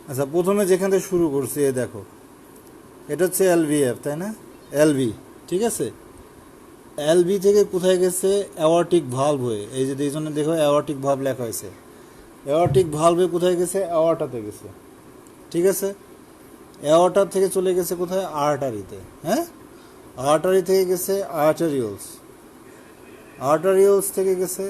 আচ্ছা, প্রথমে যেখান থেকে শুরু করছি এ দেখো, এটা হচ্ছে এলভিএফ, তাই না? এলভি, ঠিক আছে। এলভি থেকে কোথায় গেছে? অ্যাওর্টিক ভালভ হয়ে, এই যে এই জন্য দেখো অ্যাওর্টিক ভালভ লেখা হয়েছে। অ্যাওর্টিক ভালভে কোথায় গেছে? অ্যাওর্টাতে গেছে, ঠিক আছে। অ্যাওর্টার থেকে চলে গেছে কোথায়? আর্টারিতে, হ্যাঁ। আর্টারি থেকে গেছে আর্টারিওলস, আর্টারিওলস থেকে গেছে,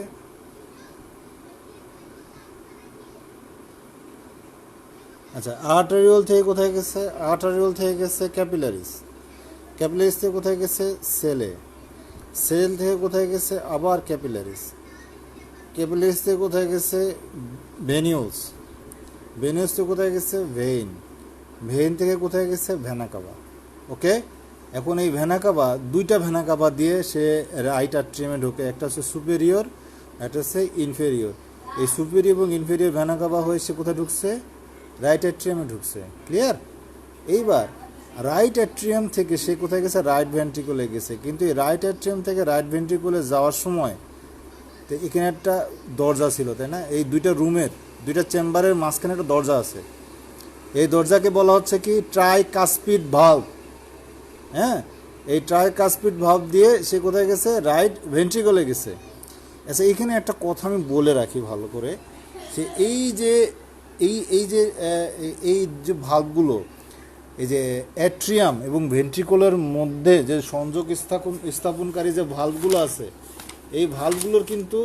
আচ্ছা, আর্টারিওল থেকে কোথায় গেছে? আর্টারিওল থেকে গেছে ক্যাপিলারিস, ক্যাপিলারিস থেকে কোথায় গেছে? সেলে, সেল থেকে কোথায় গেছে? আবার ক্যাপিলারিস, ক্যাপিলারিস থেকে কোথায় গেছে? ভেনিউলস, ভেনিউলস থেকে কোথায় গেছে? ভেইন, ভেইন থেকে কোথায় গেছে? ভেনা কাবা। ওকে, এখন এই ভেনা কাবা, দুইটা ভেনা কাবা দিয়ে সে রাইট আর্ট্রিয়ামে ঢোকে, একটা হচ্ছে সুপেরিয়র, একটা হচ্ছে ইনফেরিয়র। এই সুপেরিয়র এবং ইনফেরিয়র ভেনা কাবা হয়ে সে কোথায় ঢুকছে? রাইট অ্যাট্রিয়ামে ঢুকছে। ক্লিয়ার? এইবার রাইট অ্যাট্রিয়াম থেকে সে কোথায় গেছে? রাইট ভেন্ট্রিকুলে গেছে। কিন্তু এই রাইট অ্যাট্রিয়াম থেকে রাইট ভেন্ট্রিকুলে যাওয়ার সময় তো এখানে একটা দরজা ছিল, তাই না? এই দুইটা রুমের, দুইটা চেম্বারের মাঝখানে একটা দরজা আছে। এই দরজাকে বলা হচ্ছে কি? Tricuspid valve. হ্যাঁ, এই ট্রাইকাসপিড ভালভ দিয়ে সে কোথায় গেছে? রাইট ভেন্ট্রিকুলে গেছে। আচ্ছা, এখানে একটা কথা আমি বলে রাখি ভালো করে, সে এই যে এই যে ভালভগুলো, এই যে অ্যাট্রিয়াম এবং ভেন্ট্রিকুলার মধ্যে যে সংযোগ স্থাপনকারী যে ভালভগুলো আছে, এই ভালভগুলোর কিন্তু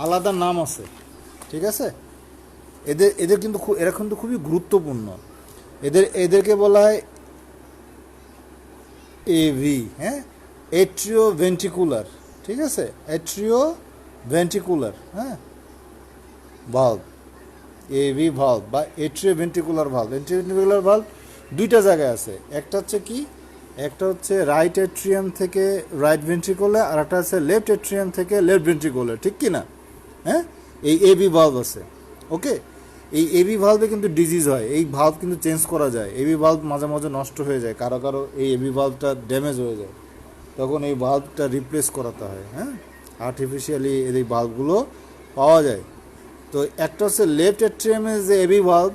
আলাদা নাম আছে, ঠিক আছে। এদের কিন্তু এরা কিন্তু খুবই গুরুত্বপূর্ণ। এদেরকে বলা হয় এভি, হ্যাঁ, এট্রিও ভেন্ট্রিকুলার, ঠিক আছে, এট্রিও ভেন্ট্রিকুলার, হ্যাঁ, ভালভ, এভি ভালভ বা এট্রিও ভেন্ট্রিকুলার ভালভ। এট্রিও ভেন্ট্রিকুলার ভালভ দুইটা জায়গায় আছে, একটা হচ্ছে কি? একটা হচ্ছে রাইট এট্রিয়াম থেকে রাইট ভেন্ট্রিকুলে, আর একটা আছে লেফট এট্রিয়াম থেকে লেফট ভেন্ট্রিকুলে, ঠিক কি না? হ্যাঁ, এই এবি ভালভ আছে। ওকে, এই এবি ভালভে কিন্তু ডিজিজ হয়, এই ভালভ কিন্তু চেঞ্জ করা যায়। এবি ভালভ মাঝে মাঝে নষ্ট হয়ে যায়, কারো কারো এই এবি ভালভটা ড্যামেজ হয়ে যায়, তখন এই ভালভটা রিপ্লেস করাতে হয়। হ্যাঁ, আর্টিফিশিয়ালি এই ভালভগুলো পাওয়া যায়। তো একটা হচ্ছে লেফট এট্রিয়ামের যে এবি ভালভ,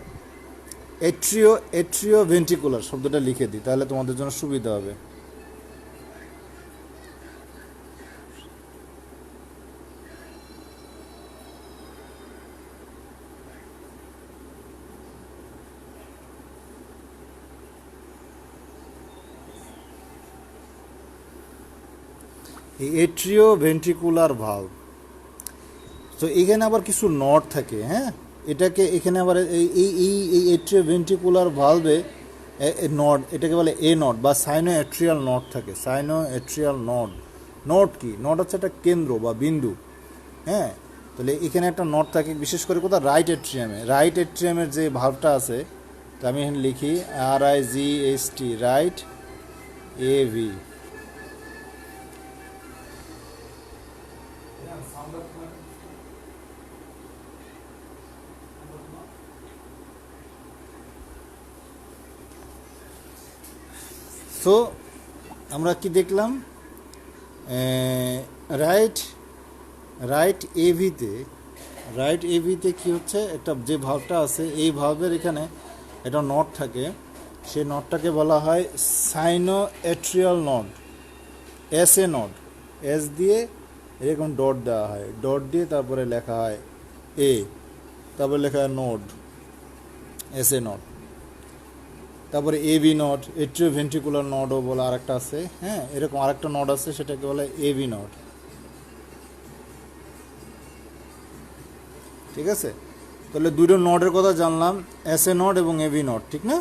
এট্রিও ভেন্ট্রিকুলার শব্দটা লিখে দিই, তাহলে তোমাদের জন্য সুবিধা হবে। এই এট্রিও ভেন্ট্রিকুলার ভালভ, তো এখানে আবার কিছু নট থাকে। হ্যাঁ, এটাকে এখানে আবার এই এই এই এট্রিও ভেন্ট্রিকুলার ভালভে নট, এটাকে বলে এ নট বা সাইনো এট্রিয়াল নট থাকে। সাইনো এট্রিয়াল নট, নট কি? নট হচ্ছে একটা কেন্দ্র বা বিন্দু। হ্যাঁ, তাহলে এখানে একটা নট থাকে, বিশেষ করে কোথাও রাইট এট্রিয়ামে। রাইট এট্রিয়ামের যে ভালভটা আছে, তো আমি এখানে লিখি RIGST, রাইট AV। তো আমরা কি দেখলাম? রাইট রাইট এভিতে, রাইট এভিতে কী হচ্ছে? একটা যে ভালভটা আছে, এই ভালভের এখানে একটা নট থাকে, সেই নটটাকে বলা হয় sino atrial node, S node. S দিয়ে এরকম ডট দেওয়া হয়, ডট দিয়ে তারপরে লেখা হয় এ, তারপরে লেখা হয় নোড, নট। তারপরে এবি নট, এট্রিও ভেন্ট্রিকুলার নটও বলে আরেকটা আছে। হ্যাঁ, এরকম আরেকটা নট আছে, সেটাকে বলে এবি নট, ঠিক আছে। তাহলে দুটো নটের কথা জানলাম, নট এবং এবি নট, ঠিক না?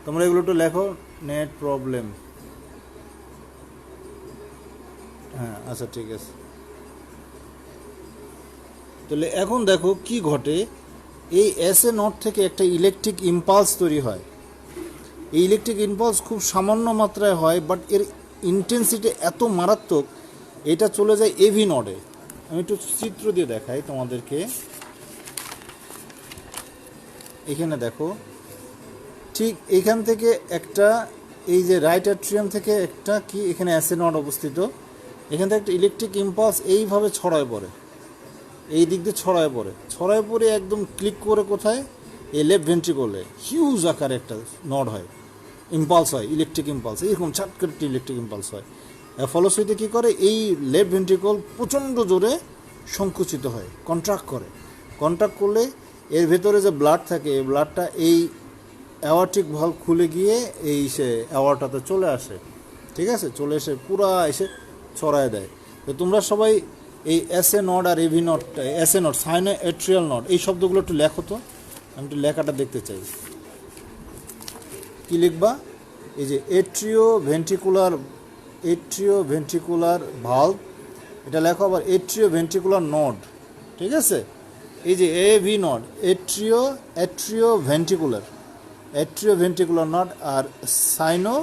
তোমরা এগুলো একটু লেখো, নেট প্রবলেম। হ্যাঁ, আচ্ছা, ঠিক আছে। তাহলে এখন দেখো কি ঘটে। এই নট থেকে একটা ইলেকট্রিক ইম্পালস তৈরি হয়। এই ইলেকট্রিক ইম্পালস খুব সামান্য মাত্রায় হয়, বাট এর ইন্টেন্সিটি এত মারাত্মক, এটা চলে যায় এভি নডে। আমি একটু চিত্র দিয়ে দেখাই তোমাদেরকে। এখানে দেখো, ঠিক এখান থেকে একটা, এই যে রাইট অ্যাট্রিয়াম থেকে একটা কি, এখানে নড অবস্থিত, এখান থেকে একটা ইলেকট্রিক ইম্পালস এইভাবে ছড়ায় পড়ে, এই দিক দিয়ে ছড়ায় পড়ে একদম ক্লিক করে কোথায়? এই লেফট ভেন্ট্রিকলে হিউজ আকারে একটা নড হয়, ইম্পালস হয়, ইলেকট্রিক ইম্পালস, এরকম ছাট করে ইলেকট্রিক ইম্পালস হয়। ফলশ্রুতিতে কী করে, এই লেফট ভেন্ট্রিকল প্রচণ্ড জোরে সংকুচিত হয়, কন্ট্রাক্ট করে। কন্ট্রাক্ট করলে এর ভেতরে যে ব্লাড থাকে, এই ব্লাডটা এই অ্যাওয়ার্টিক ভালভ খুলে গিয়ে এই সে অ্যাওয়ার্টাতে চলে আসে, ঠিক আছে, চলে এসে পুরা এসে ছড়ায় দেয়। তো তোমরা সবাই এই এসএ নড আর AV node, SA node sino atrial node, এই শব্দগুলো একটু লেখো তো, আমি একটু লেখাটা দেখতে চাই। কি লিখবা? এই যে এট্রিও ভেন্ট্রিকুলার ভালভ, এটা লেখো। আবার এট্রিও ভেন্ট্রিকুলার নড, ঠিক আছে। এই যে এভি নড, এট্রিও ভেন্ট্রিকুলার নড আর সাইনো।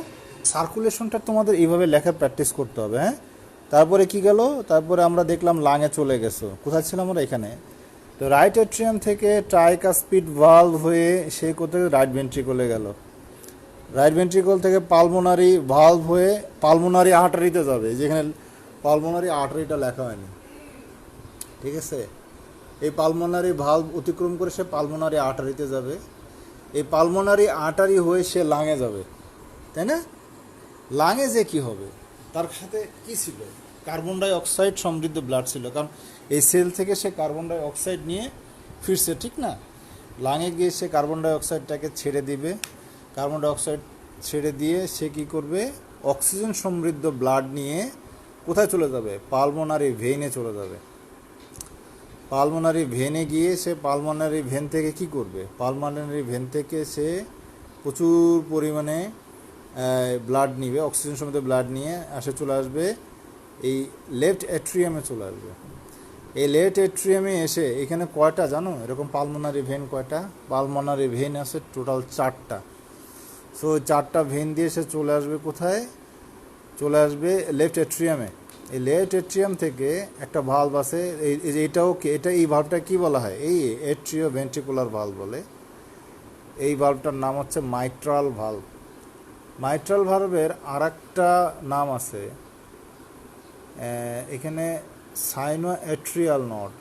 সার্কুলেশনটা তোমাদের এইভাবে লেখার প্র্যাকটিস করতে হবে, হ্যাঁ। তারপরে কি গেল, তারপরে আমরা দেখলাম লাঙে চলে গেছো। কোথায় ছিলাম আমরা? এখানে। তো রাইট এট্রিয়াম থেকে ট্রাইকাসপিড ভালভ হয়ে সে কোথায় রাইট ভেন্ট্রিকলে গেল। রাইট ভেন্ট্রিকল থেকে পালমোনারি ভালভ হয়ে পালমোনারি আর্টারিতে যাবে, যেখানে পালমোনারি আর্টারিটা লেখা হয়নি, ঠিক আছে। এই পালমোনারি ভালভ অতিক্রম করে সে পালমোনারি আর্টারিতে যাবে। এই পালমোনারি আর্টারি হয়ে সে লাঙে যাবে, তাই না? লাঙে যে কি হবে, তার সাথে কি ছিল? কার্বন ডাই অক্সাইড সমৃদ্ধ ব্লাড ছিল, কারণ এই সেল থেকে সে কার্বন ডাই অক্সাইড নিয়ে ফিরছে, ঠিক না? লাঙে গিয়ে সে কার্বন ডাই অক্সাইডটাকে ছেড়ে দিবে। কার্বন ডাই অক্সাইড ছেড়ে দিয়ে সে কি করবে? অক্সিজেন সমৃদ্ধ ব্লাড নিয়ে কোথায় চলে যাবে? পালমোনারি ভেইনে চলে যাবে। পালমোনারি ভেনে গিয়ে সে পালমোনারি ভেন থেকে কি করবে? পালমোনারি ভেন থেকে সে প্রচুর পরিমাণে ব্লাড নিবে, অক্সিজেন সমৃদ্ধ ব্লাড নিয়ে চলে আসবে এই লেফট এট্রিয়ামে চলে আসবে। এই লেফট এট্রিয়ামে এসে এখানে কয়টা জানো এরকম পালমোনারি ভেন? কয়টা পালমোনারি ভেন আছে? টোটাল 4টা। সো 4টা ভেন দিয়ে সে চলে আসবে কোথায়? চলে আসবে লেফট এট্রিয়ামে। এই লেফট এট্রিয়াম থেকে একটা ভালভ আছে, এই ভালভটা কি বলা হয়? এই এট্রিও ভেন্ট্রিকুলার ভালভ বলে। এই ভালভটার নাম হচ্ছে মাইট্রাল ভালভ। মাইট্রাল ভালভের আর একটা নাম আছে এখানে, সাইনো এট্রিয়াল নড।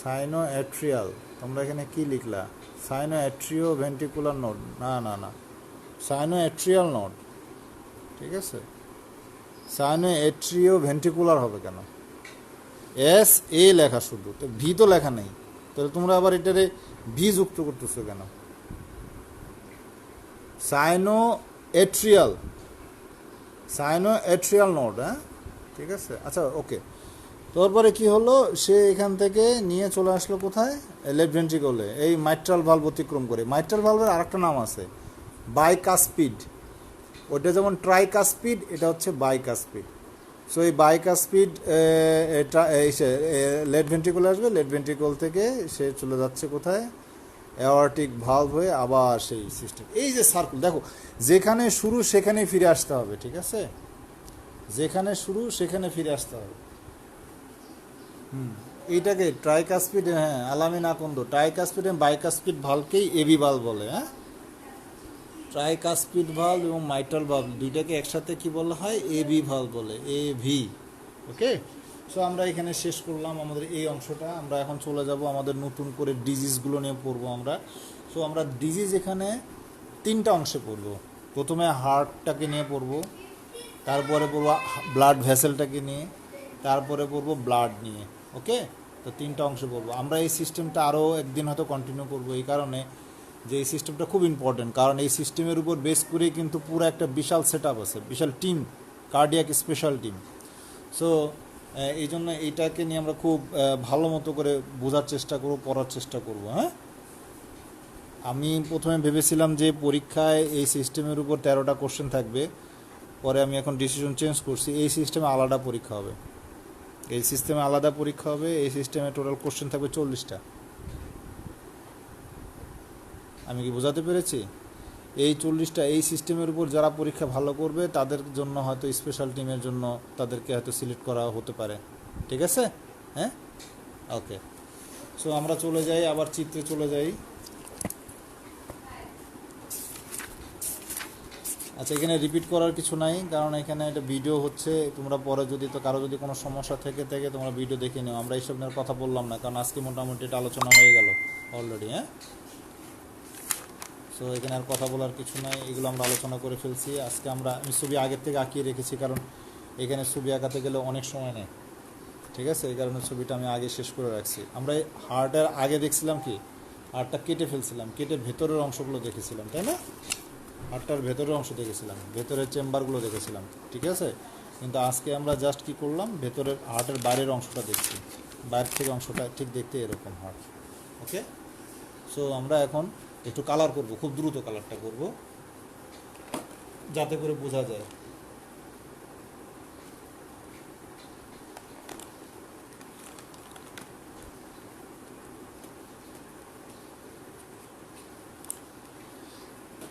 সাইনো এট্রিয়াল, তোমরা এখানে কি লিখলা? সাইনো এট্রিও ভেন্ট্রিকুলার নড, না, সাইনো এট্রিয়াল নড, ঠিক আছে। সাইনো এট্রিও ভেন্ট্রিকুলার হবে কেন? এস এ লেখা শুধু, তো ভি তো লেখা নেই, তাহলে তোমরা আবার এটারে ভি যুক্ত করতেছো কেন? সাইনো এট্রিয়াল নোড, হ্যাঁ, ঠিক আছে। আচ্ছা, ওকে। তারপরে কি হলো, সে এখান থেকে নিয়ে চলে আসলো কোথায়? লেফট ভেন্ট্রিকলে, এই মাইট্রাল ভালভ অতিক্রম করে। মাইট্রাল ভালভের আরেকটা নাম আছে বাইকাসপিড। ওটা যেমন ট্রাইকাসপিড, এটা হচ্ছে বাইকাসপিড। সো এই বাইকাসপিড এটা লেফট ভেন্ট্রিকলে আসবে, লেফট ভেন্ট্রিকল থেকে সে চলে যাচ্ছে কোথায়? অ্যাওর্টিক ভালভ হয়ে আবার সেই সিস্টেম। এই যে সার্কুল, দেখো যেখানে শুরু সেখানে ফিরে আসতে হবে, ঠিক আছে। যেখানে শুরু সেখানে ফিরে আসতে হবে। এইটাকে ট্রাইকাসপিড, হ্যাঁ, আলামিন আকন্দ ট্রাইকাসপিড এবং বাইকাসপিড ভালভকেই এবি ভালভ বলে, হ্যাঁ। ট্রাইকাসপিড ভালভ এবং মাইট্রাল ভালভ দুইটাকে একসাথে কি বলা হয়? এবি ভালভ বলে, এভি। ওকে। সো আমরা এখানে শেষ করলাম আমাদের এই অংশটা। আমরা এখন চলে যাব আমাদের নতুন করে ডিজিজগুলো নিয়ে পড়বো আমরা। সো আমরা ডিজিজ এখানে 3টা অংশে পড়বো। প্রথমে হার্টটাকে নিয়ে পড়বো, তারপরে পড়বো ব্লাড ভেসেলটাকে নিয়ে, তারপরে পড়বো ব্লাড নিয়ে। ওকে। তো 3টা অংশে পড়বো আমরা। এই সিস্টেমটা আরও একদিন হয়তো কন্টিনিউ করবো, এই কারণে যে এই সিস্টেমটা খুব ইম্পর্টেন্ট, কারণ এই সিস্টেমের উপর বেস করেই কিন্তু পুরো একটা বিশাল সেট আপ আছে, বিশাল team, cardiac special team. So এই জন্য এইটাকে নিয়ে আমরা খুব ভালো মতো করে বোঝার চেষ্টা করব, পড়ার চেষ্টা করব, হ্যাঁ। আমি প্রথমে ভেবেছিলাম যে পরীক্ষায় এই সিস্টেমের উপর 13টা কোশ্চেন থাকবে, পরে আমি এখন ডিসিশন চেঞ্জ করছি, এই সিস্টেমে আলাদা পরীক্ষা হবে। এই সিস্টেমে আলাদা পরীক্ষা হবে, এই সিস্টেমে টোটাল কোশ্চেন থাকবে 40টা। আমি কি বোঝাতে পেরেছি? এই 40টা, এই সিস্টেমের উপর যারা পরীক্ষা ভালো করবে তাদের জন্য হয়তো স্পেশাল টিমের জন্য তাদেরকে হয়তো সিলেক্ট করা হতে পারে, ঠিক আছে, হ্যাঁ। ওকে। সো আমরা চলে যাই, আবার চিত্রে চলে যাই। আচ্ছা, এখানে রিপিট করার কিছু নাই, কারণ এখানে একটা ভিডিও হচ্ছে, তোমরা পরে যদি কারো যদি কোনো সমস্যা থেকে তোমরা ভিডিও দেখে নিও। আমরা এইসব নিয়ে কথা বললাম না, কারণ আজকে মোটামুটি এটা আলোচনা হয়ে গেল অলরেডি, হ্যাঁ। সো এখানে আর কথা বলার কিছু নাই, এগুলো আমরা আলোচনা করে ফেলছি। আজকে আমি ছবি আগের থেকে আঁকিয়ে রেখেছি, কারণ এখানে ছবি আঁকাতে গেলে অনেক সময় নেয়, ঠিক আছে? এই কারণে ছবিটা আমি আগে শেষ করে রাখছি। আমরা এই হার্টের আগে দেখছিলাম কি, হাড়টা কেটে ফেলছিলাম, কেটে ভেতরের অংশগুলো দেখেছিলাম, তাই না? হাড়টার ভেতরের অংশ দেখেছিলাম, ভেতরের চেম্বারগুলো দেখেছিলাম, ঠিক আছে? কিন্তু আজকে আমরা জাস্ট কি করলাম, ভেতরের হার্টের বাইরের অংশটা দেখছি। বাইরের থেকে অংশটা ঠিক দেখতে এরকম হার্ট। ওকে, সো আমরা এখন একটু কালার করব, খুব দ্রুত কালারটা করব যাতে করে বোঝা যায়।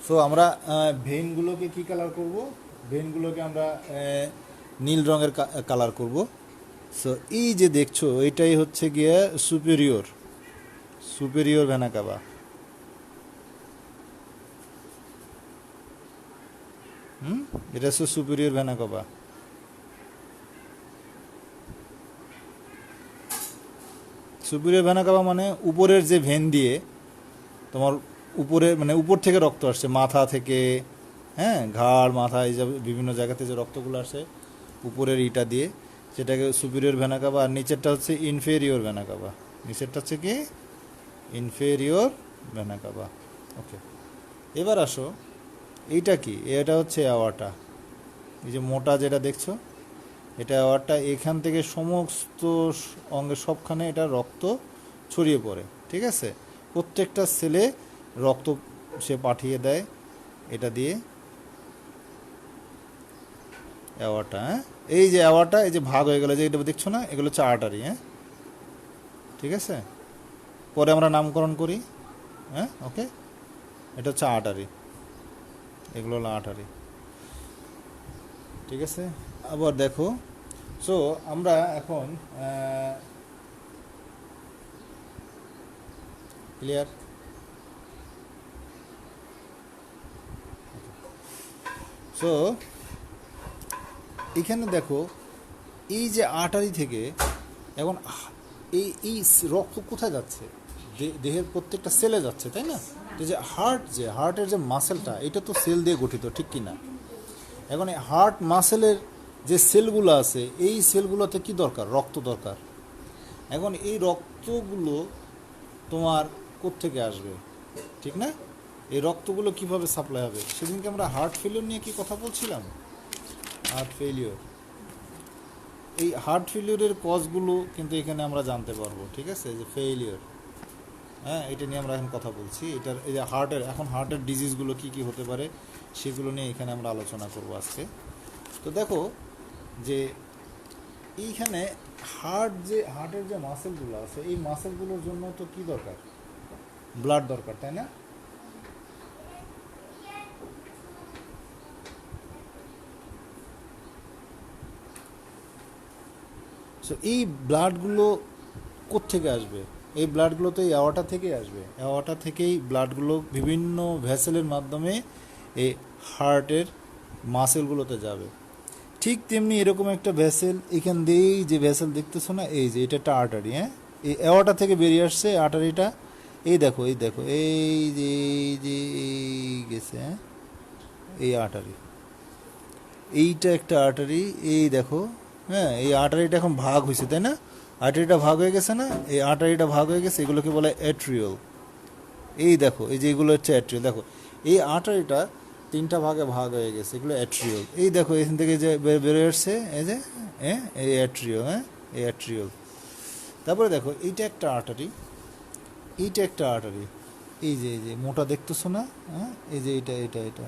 সো আমরা ভেইনগুলোকে কি কালার করব? ভেইনগুলোকে আমরা নীল রঙের কালার করব। সো এই যে দেখছো, এটাই হচ্ছে গিয়ে সুপেরিয়র ভেনা কাবা। এটা হচ্ছে সুপেরিয়র ভেনা কাবা। সুপেরিয়র ভেনা কাবা মানে উপরের যে ভেন দিয়ে তোমার উপরে, মানে উপর থেকে রক্ত আসছে, মাথা থেকে, হ্যাঁ, ঘাড়, মাথা, এই যে বিভিন্ন জায়গাতে যে রক্তগুলো আসে উপরের ইটা দিয়ে, সেটাকে সুপিরিয়র ভেনা কাবা। আর নিচেরটা হচ্ছে ইনফেরিয়র ভেনা কাবা। নিচেরটা হচ্ছে কি, ইনফেরিয়র ভেনা কাবা। ওকে, এবার আসো, এইটা কি? এটা হচ্ছে অ্যাওয়ার্টা। এই যে মোটা যেটা দেখছো, এটা অ্যাওয়ার্টা। এখান থেকে সমস্ত অঙ্গের সবখানে এটা রক্ত ছড়িয়ে পড়ে, ঠিক আছে? প্রত্যেকটা সেলে রক্ত সে পাঠিয়ে দেয় এটা দিয়ে, অ্যাওয়ার্টা। হ্যাঁ, এই যে অ্যাওয়ার্টা, এই যে ভাগ হয়ে গেল, যে এটা দেখছো না, এগুলো হচ্ছে আর্টারি। হ্যাঁ, ঠিক আছে? পরে আমরা নামকরণ করি। হ্যাঁ, ওকে, এটা হচ্ছে আর্টারি, এগুলো হলো আর্টারি, ঠিক আছে? আবার দেখো, সো আমরা এখন ক্লিয়ার? সো এখানে দেখো, এই যে আর্টারি থেকে এখন এই রক্ত কোথায় যাচ্ছে? দেহের প্রত্যেকটা সেলে যাচ্ছে, তাই না? এই যে হার্টের যে মাসেলটা, এটা তো সেল দিয়ে গঠিত, ঠিক কি না? এখন এই হার্ট মাসেলের যে সেলগুলো আছে, এই সেলগুলোতে কি দরকার? রক্ত দরকার। এখন এই রক্তগুলো তোমার কোত্থেকে আসবে, ঠিক না? এই রক্তগুলো কিভাবে সাপ্লাই হবে? সেদিনকে আমরা হার্ট ফেলিওর নিয়ে কি কথা বলছিলাম? হার্ট ফেলিওর, এই হার্ট ফেলিওরের কজগুলো কিন্তু এখানে আমরা জানতে পারবো, ঠিক আছে? যে ফেলিওর, হ্যাঁ, এটা নিয়ে আমরা এখন কথা বলছি। এটার এই যে হার্টের ডিজিজগুলো কি কি হতে পারে, সেগুলো নিয়ে এখানে আমরা আলোচনা করব আজকে। তো দেখো যে এইখানে হার্টের যে মাসেলগুলো আছে, এই মাসেলগুলোর জন্য তো কি দরকার? ব্লাড দরকার, তাই না? সো এই ব্লাডগুলো কোত্থেকে আসবে? এই ব্লাডগুলো তো এই অ্যাওয়ার্টা থেকেই আসবে। অ্যাওয়ার্টা থেকেই ব্লাডগুলো বিভিন্ন ভেসেলের মাধ্যমে এই হার্টের মাসেলগুলোতে যাবে। ঠিক তেমনি এরকম একটা ভেসেল, এখান দিয়েই যে ভেসেল দেখতেছো না, এই যে এটা একটা আর্টারি। হ্যাঁ, এই অ্যাওয়ার্টা থেকে বেরিয়ে আসছে আর্টারিটা। এই দেখো, এই দেখো, এই যে গেছে, হ্যাঁ, এই আর্টারি, এইটা একটা আর্টারি। এই দেখো, হ্যাঁ, এই আর্টারিটা এখন ভাগ হয়েছে, তাই না? আর্টারিটা ভাগ হয়ে গেছে না? এই আর্টারিটা ভাগ হয়ে গেছে, এগুলোকে বলে অ্যাট্রিওল। এই দেখো, এই যে এগুলো হচ্ছে অ্যাট্রিওল। দেখো, এই আর্টারিটা তিনটা ভাগে ভাগ হয়ে গেছে, এগুলো অ্যাট্রিওল। এই দেখো, এখান থেকে যে বেরোয় আসছে, এই যে, হ্যাঁ, এই অ্যাট্রিওল। হ্যাঁ, এই অ্যাট্রিওল। তারপরে দেখো, এইটা একটা আর্টারি, এইটা একটা আর্টারি। এই যে মোটা দেখতেছো না? হ্যাঁ, এই যে এটা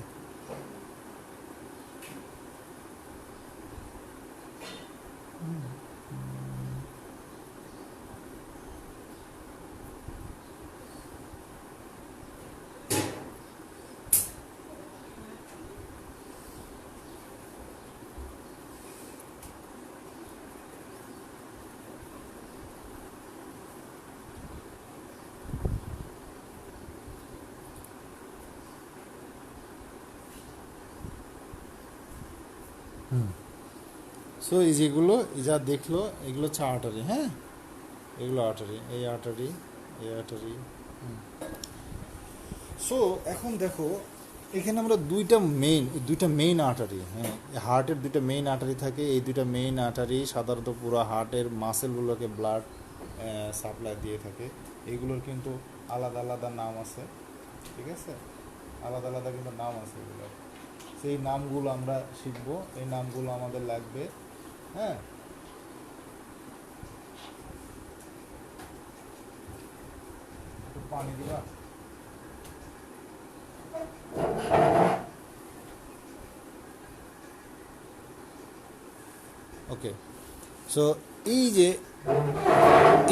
সো এই যেগুলো যা দেখলো, এগুলো হচ্ছে আর্টারি। হ্যাঁ, এগুলো আর্টারি, এই আর্টারি, এই আর্টারি। সো এখন দেখো এখানে আমরা দুইটা মেইন আর্টারি, হ্যাঁ, হার্টের দুইটা মেইন আর্টারি থাকে। এই দুইটা মেইন আর্টারি সাধারণত পুরো হার্টের মাসেলগুলোকে ব্লাড সাপ্লাই দিয়ে থাকে। এইগুলোর কিন্তু আলাদা আলাদা নাম আছে, ঠিক আছে, আলাদা আলাদা কিন্তু নাম আছে এগুলোর। সেই নামগুলো আমরা শিখবো, এই নামগুলো আমাদের লাগবে। হ্যাঁ, একটু পানি দিবা। ওকে, সো এই যে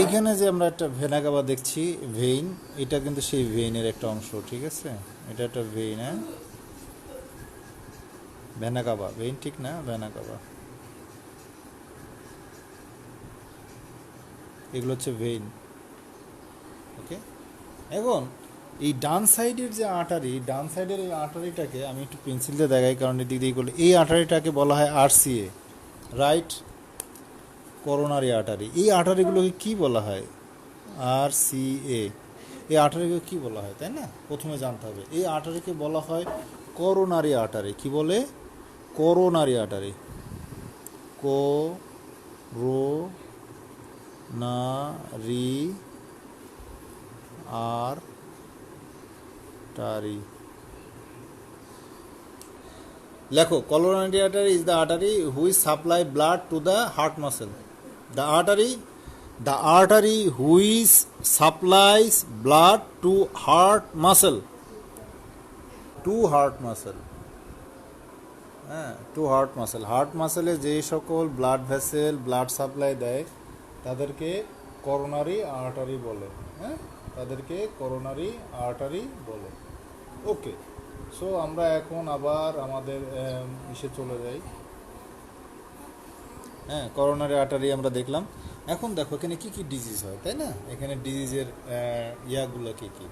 এখানে যে আমরা একটা ভেনা কাবা দেখছি, ভেইন, এটা কিন্তু সেই ভেইনের একটা অংশ, ঠিক আছে, এটা একটা ভেইন। হ্যাঁ, ভেনা কাবা, ভেইন ঠিক না, ভেনা কাবা, এগুলো হচ্ছে ভেইন। ওকে, এখন এই ডান সাইডের যে আর্টারি, ডান সাইডের এই আর্টারিটাকে আমি একটু পেন্সিল দিয়ে দেখাই, কারণ এদিক দিয়ে করলে এই আর্টারিটাকে বলা হয় আরসিএ, রাইট করোনারি আর্টারি। এই আর্টারিগুলোকে কি বলা হয়? আরসিএ। এই আর্টারিকে কি বলা হয়, তাই না? প্রথমে জানতে হবে এই আর্টারিকে বলা হয় করোনারি আর্টারি। কি বলে? Coronary artery. Coronary artery. লেখো, coronary artery is the artery which supply blood to the heart muscle. The artery which supplies blood to heart muscle. To heart muscle. হ্যাঁ, টু হার্ট মাসেল। হার্ট মাসেলে যে সকল blood vessel blood supply দেয় তাদেরকে coronary artery বলে। হ্যাঁ, তাদেরকে coronary artery বলে। ওকে, so আমরা এখন আবার আমাদের ইসে চলে যাই। হ্যাঁ, করোনারি আর্টারি আমরা দেখলাম। এখন দেখো এখানে কি কি ডিজিজ হয়, তাই না? এখানে ডিজিজের ইয়াগুলো কি কি।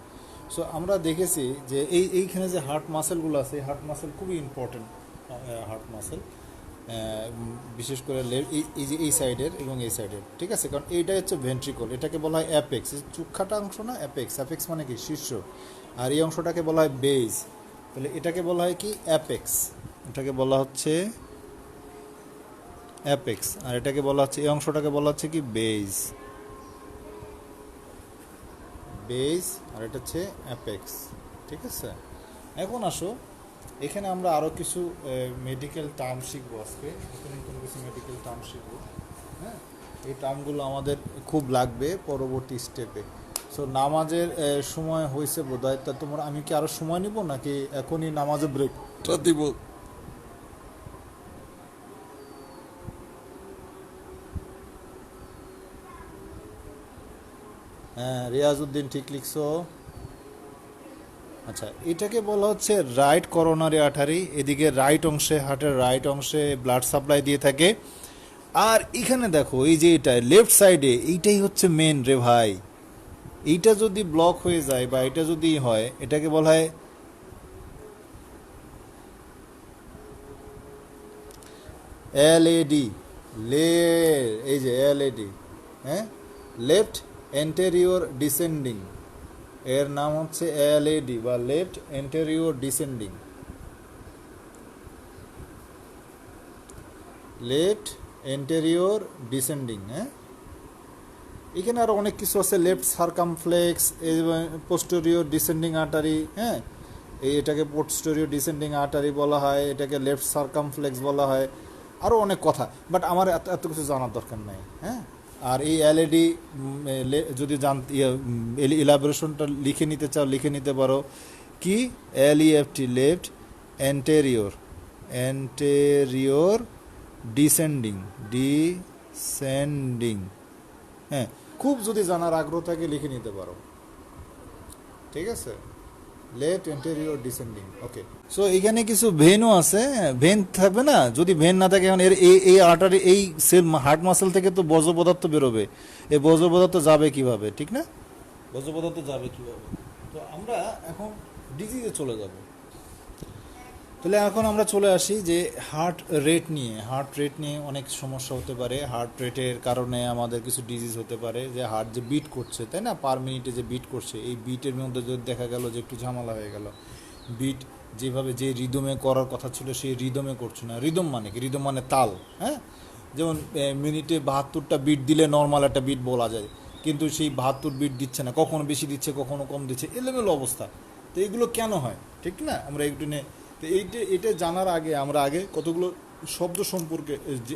সো আমরা দেখেছি যে এইখানে যে হার্ট মাসেলগুলো আছে, হার্ট মাসেল খুবই ইম্পর্টেন্ট। হার্ট মাসেল বিশেষ করে এই যে এই সাইডের এবং এই সাইডের, ঠিক আছে, কারণ এইটা হচ্ছে ভেন্ট্রিকল, এটাকে বলা হয় অ্যাপেক্স। চুক্ষাটা অংশ না অ্যাপেক্স, অ্যাপেক্স মানে কি শীর্ষ, আর এই অংশটাকে বলা হয় বেস। তাহলে এটাকে বলা হয় কি অ্যাপেক্স, এটাকে বলা হচ্ছে অ্যাপেক্স, আর এটাকে বলা হচ্ছে, এই অংশটাকে বলা হচ্ছে কি বেস, বেস, আর এটা হচ্ছে অ্যাপেক্স, ঠিক আছে। এখন আসো এখানে আমরা আরও কিছু মেডিকেল টার্ম শিখবো আজকে, এখানে কোনো কিছু মেডিকেল টার্ম শিখবো। হ্যাঁ, এই টার্মগুলো আমাদের খুব লাগবে পরবর্তী স্টেপে। সো নামাজের সময় হয়েছে বোধহয়, তা তোমরা, আমি কি আরও সময় নিব নাকি এখনই নামাজে ব্রেকটা দিব? হ্যাঁ, রিয়াজউদ্দিন ঠিক লিখছো। আচ্ছা, এটাকে বলা হচ্ছে রাইট করোনারি আর্টারি। এদিকে রাইট অংশে, হার্টের রাইট অংশে ব্লাড সাপ্লাই দিয়ে থাকে। আর এখানে দেখো এই যে এটা লেফট সাইডে, এইটাই হচ্ছে মেন রে ভাই। এইটা যদি ব্লক হয়ে যায় বা এটা যদি হয়, এটাকে বলা হয় এলএডি, এই যে এলএডি, হ্যাঁ, লেফট এন্টেরিয়র ডিসেন্ডিং, এর নাম হচ্ছে এলএডি বা left anterior descending, left anterior descending. হ্যাঁ, এখানে আরও অনেক কিছু আছে, left circumflex, posterior descending artery. হ্যাঁ, এটাকে পোস্টেরিয়র ডিসেন্ডিং আর্টারি বলা হয়, এটাকে লেফট সার্কামফ্লেক্স বলা হয়, আরও অনেক কথা, বাট আমার এত কিছু জানার দরকার নাই। হ্যাঁ, আর এই এলএডি যদি ইলাবোরেশনটা লিখে নিতে চাও লিখে নিতে পারো, কি L E F T, left anterior, anterior descending, descending. হ্যাঁ, খুব যদি জানার আগ্রহ থাকে লিখে নিতে পারো, ঠিক আছে, লেফট এন্টেরিয়র ডিসেন্ডিং। ওকে, সো এখানে কিছু ভেনও আছে, ভেন থাকবে না? যদি ভেন না থাকে, এখন এই আর্টারি, এই সেল হার্ট মাসেল থেকে তো বজ্র পদার্থ বেরোবে, এই বজ্র পদার্থ যাবে কিভাবে, ঠিক না? বজ্র পদার্থ যাবে কিভাবে? তো আমরা এখন ডিজিজে চলে যাব। তো তাহলে এখন আমরা চলে আসি যে হার্ট রেট নিয়ে অনেক সমস্যা হতে পারে। হার্ট রেটের কারণে আমাদের কিছু ডিজিজ হতে পারে, যে হার্ট যে বিট করছে, তাই না, পার মিনিটে যে বিট করছে, এই বিটের মধ্যে যদি দেখা গেল যে একটু ঝামেলা হয়ে গেল, বিট যেভাবে যে রিদমে করার কথা ছিল সেই রিদমে করছে না। রিদম মানে কি? রিদম মানে তাল, হ্যাঁ। যেমন মিনিটে 72টা বিট দিলে নর্মাল একটা বিট বলা যায়, কিন্তু সেই 72 বিট দিচ্ছে না, কখনো বেশি দিচ্ছে কখনো কম দিচ্ছে, এলোমেলো অবস্থা। তো এইগুলো কেন হয়, ঠিক না? আমরা একটু তো এটা জানার আগে আমরা কতগুলো শব্দ সম্পর্কে, যে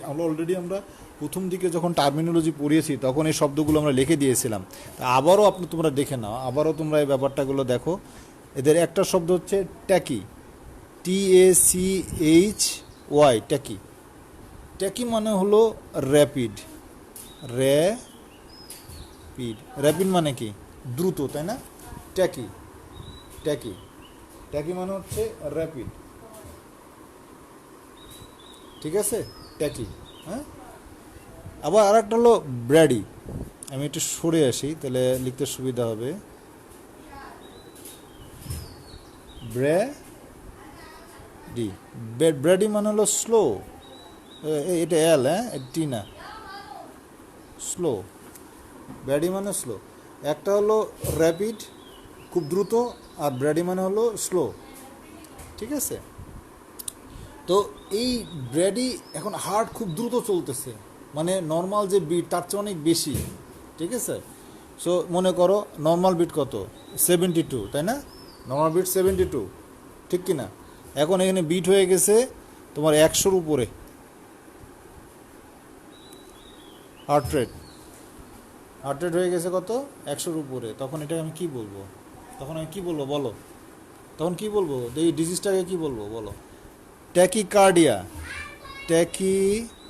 আমরা প্রথম দিকে যখন টার্মিনোলজি পড়িয়েছি তখন এই শব্দগুলো আমরা লিখে দিয়েছিলাম। তা আবারও তোমরা দেখে নাও, আবারও তোমরা এই ব্যাপারটাগুলো দেখো। এদের একটা শব্দ হচ্ছে ট্যাকি, TACHY, ট্যাকি। ট্যাকি মানে হলো র্যাপিড, র্যাপিড মানে কি? দ্রুত, তাই না? ট্যাকি ট্যাকি ট্যাকি মানে হচ্ছে র্যাপিড, ঠিক আছে? ট্যাকি, হ্যাঁ। আবার আর একটা হলো ব্র্যাডি। আমি একটু সরে আসি, তাহলে লিখতে সুবিধা হবে। ব্র্যাডি, ব্র্যাডি মানে হলো স্লো। এটা এল, হ্যাঁ, টি না, স্লো। ব্র্যাডি মানে স্লো। একটা হলো র্যাপিড, খুব দ্রুত, আর ব্র্যাডি মানে হলো স্লো, ঠিক আছে? তো এই ব্র্যাডি এখন হার্ট খুব দ্রুত চলতেছে, মানে নর্মাল যে বিট তার চেয়ে অনেক বেশি, ঠিক আছে? সো মনে করো নর্মাল বিট কত? 72, তাই না? নর্মাল বিট 72, ঠিক কি না? এখন এখানে বিট হয়ে গেছে তোমার 100-র উপরে হার্ট রেট হয়ে গেছে কত? 100-র উপরে। তখন এটা আমি কি বলবো? বলো, তখন কি বলবো? এই ডিজিজটাকে কি বলবো বলো? ট্যাকিকার্ডিয়া, ট্যাকিকার্ডিয়া,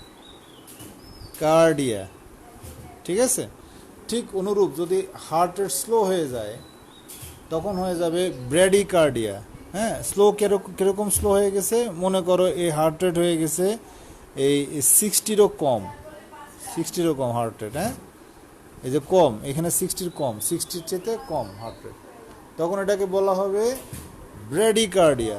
ঠিক আছে? ঠিক অনুরূপ যদি হার্ট রেট স্লো হয়ে যায় তখন হয়ে যাবে ব্র্যাডিকার্ডিয়া, হ্যাঁ। স্লো কিরকম স্লো হয়ে গেছে? মনে করো এই হার্ট রেট হয়ে গেছে এই 60-রও কম, হার্ট রেট, হ্যাঁ। এই যে কম, এখানে 60-র কম, 60-র চেয়ে কম হার্ট রেট, তখন এটাকে বলা হবে ব্র্যাডিকার্ডিয়া।